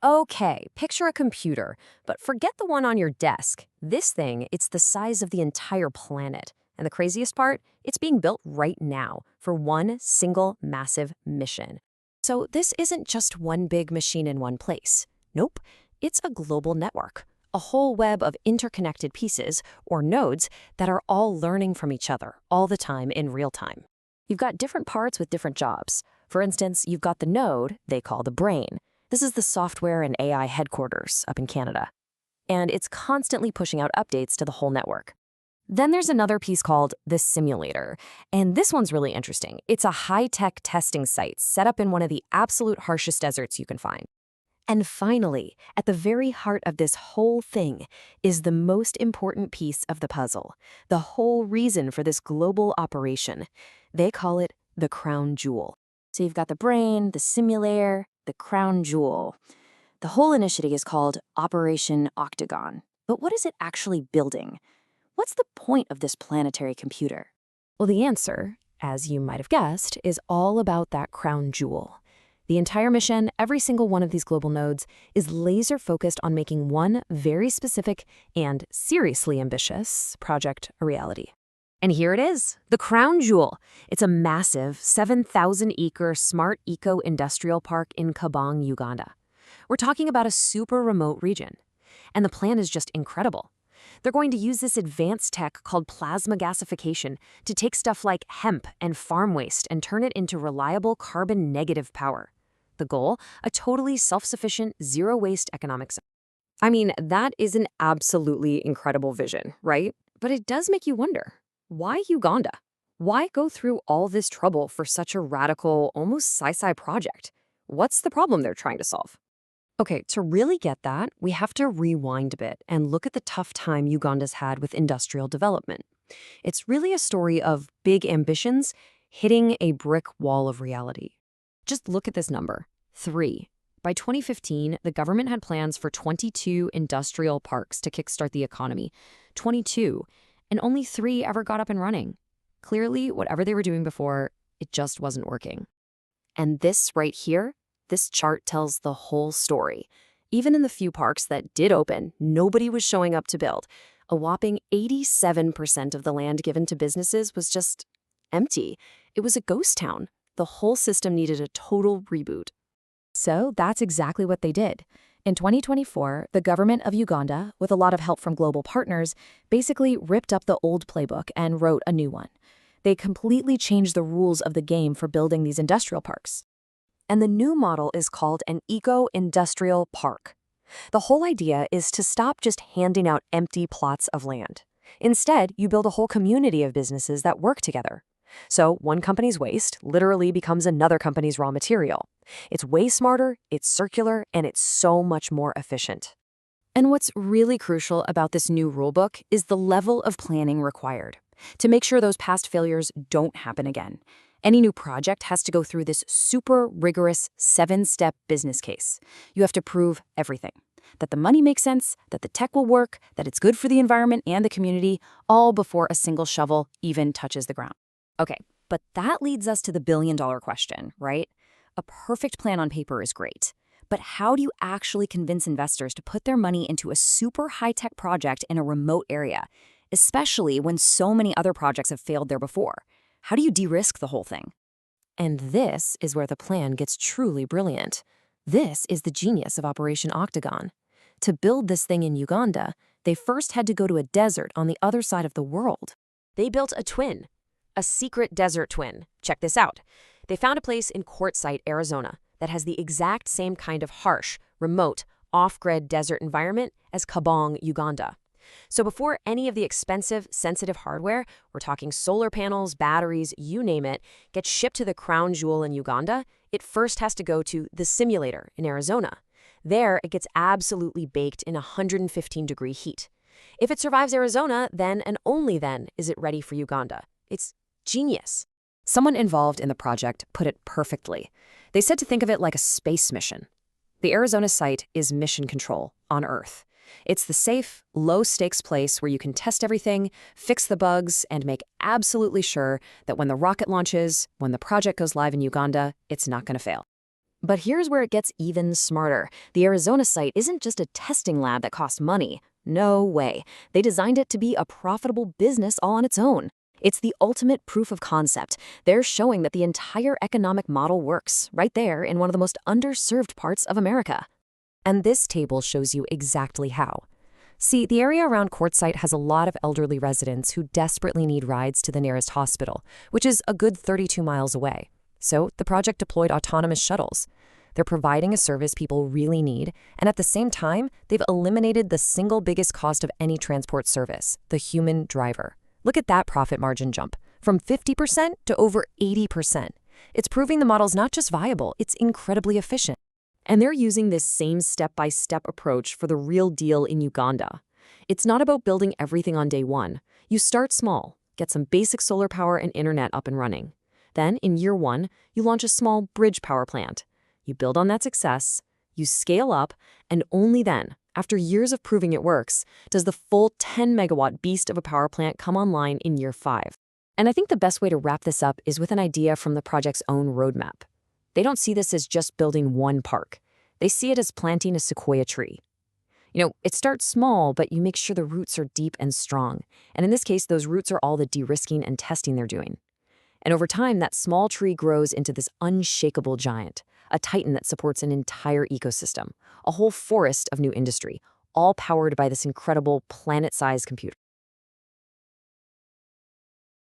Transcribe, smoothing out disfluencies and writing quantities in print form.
Okay, picture a computer, but forget the one on your desk. This thing, it's the size of the entire planet. And the craziest part, it's being built right now for one single massive mission. So this isn't just one big machine in one place. Nope, it's a global network, a whole web of interconnected pieces, or nodes, that are all learning from each other all the time in real time. You've got different parts with different jobs. For instance, you've got the node they call the brain. This is the software and AI headquarters up in Canada. And it's constantly pushing out updates to the whole network. Then there's another piece called the simulator. And this one's really interesting. It's a high-tech testing site set up in one of the absolute harshest deserts you can find. And finally, at the very heart of this whole thing is the most important piece of the puzzle, the whole reason for this global operation. They call it the crown jewel. So you've got the brain, the simulator, the crown jewel. The whole initiative is called Operation Octagon. But what is it actually building? What's the point of this planetary computer? Well, the answer, as you might have guessed, is all about that crown jewel. The entire mission, every single one of these global nodes, is laser-focused on making one very specific and seriously ambitious project a reality. And here it is, the crown jewel. It's a massive 7,000-acre smart eco-industrial park in Kaabong, Uganda. We're talking about a super remote region. And the plan is just incredible. They're going to use this advanced tech called plasma gasification to take stuff like hemp and farm waste and turn it into reliable carbon-negative power. The goal? A totally self-sufficient, zero-waste economic zone. I mean, that is an absolutely incredible vision, right? But it does make you wonder. Why Uganda? Why go through all this trouble for such a radical, almost sci-fi project? What's the problem they're trying to solve? Okay, to really get that, we have to rewind a bit and look at the tough time Uganda's had with industrial development. It's really a story of big ambitions hitting a brick wall of reality. Just look at this number, 3. By 2015, the government had plans for 22 industrial parks to kickstart the economy. 22. And only 3 ever got up and running. Clearly, whatever they were doing before, it just wasn't working. And this right here, this chart tells the whole story. Even in the few parks that did open, nobody was showing up to build. A whopping 87% of the land given to businesses was just empty. It was a ghost town. The whole system needed a total reboot. So that's exactly what they did. In 2024, the Government of Uganda, with a lot of help from global partners, basically ripped up the old playbook and wrote a new one. They completely changed the rules of the game for building these industrial parks. And the new model is called an eco-industrial park. The whole idea is to stop just handing out empty plots of land. Instead, you build a whole community of businesses that work together. So one company's waste literally becomes another company's raw material. It's way smarter, it's circular, and it's so much more efficient. And what's really crucial about this new rulebook is the level of planning required to make sure those past failures don't happen again. Any new project has to go through this super rigorous 7-step business case. You have to prove everything. That the money makes sense, that the tech will work, that it's good for the environment and the community, all before a single shovel even touches the ground. Okay, but that leads us to the billion-dollar question, right? A perfect plan on paper is great. But how do you actually convince investors to put their money into a super high-tech project in a remote area, especially when so many other projects have failed there before? How do you de-risk the whole thing? And this is where the plan gets truly brilliant. This is the genius of Operation Octagon. To build this thing in Uganda, they first had to go to a desert on the other side of the world. They built a twin, a secret desert twin. Check this out. They found a place in Quartzsite, Arizona, that has the exact same kind of harsh, remote, off-grid desert environment as Kaabong, Uganda. So before any of the expensive, sensitive hardware, we're talking solar panels, batteries, you name it, gets shipped to the crown jewel in Uganda, it first has to go to the simulator in Arizona. There, it gets absolutely baked in 115-degree heat. If it survives Arizona, then and only then is it ready for Uganda. It's genius. Someone involved in the project put it perfectly. They said to think of it like a space mission. The Arizona site is mission control on Earth. It's the safe, low-stakes place where you can test everything, fix the bugs, and make absolutely sure that when the rocket launches, when the project goes live in Uganda, it's not going to fail. But here's where it gets even smarter. The Arizona site isn't just a testing lab that cost money. No way. They designed it to be a profitable business all on its own. It's the ultimate proof of concept. They're showing that the entire economic model works, right there in one of the most underserved parts of America. And this table shows you exactly how. See, the area around Quartzsite has a lot of elderly residents who desperately need rides to the nearest hospital, which is a good 32 miles away. So the project deployed autonomous shuttles. They're providing a service people really need, and at the same time, they've eliminated the single biggest cost of any transport service, the human driver. Look at that profit margin jump, from 50% to over 80%. It's proving the model's not just viable, it's incredibly efficient. And they're using this same step-by-step approach for the real deal in Uganda. It's not about building everything on day one. You start small, get some basic solar power and internet up and running. Then, in year one, you launch a small bridge power plant. You build on that success, you scale up, and only then, after years of proving it works, does the full 10-megawatt beast of a power plant come online in year 5. And I think the best way to wrap this up is with an idea from the project's own roadmap. They don't see this as just building one park. They see it as planting a sequoia tree. It starts small, but you make sure the roots are deep and strong. And in this case, those roots are all the de-risking and testing they're doing. And over time, that small tree grows into this unshakable giant, a titan that supports an entire ecosystem, a whole forest of new industry, all powered by this incredible planet-sized computer.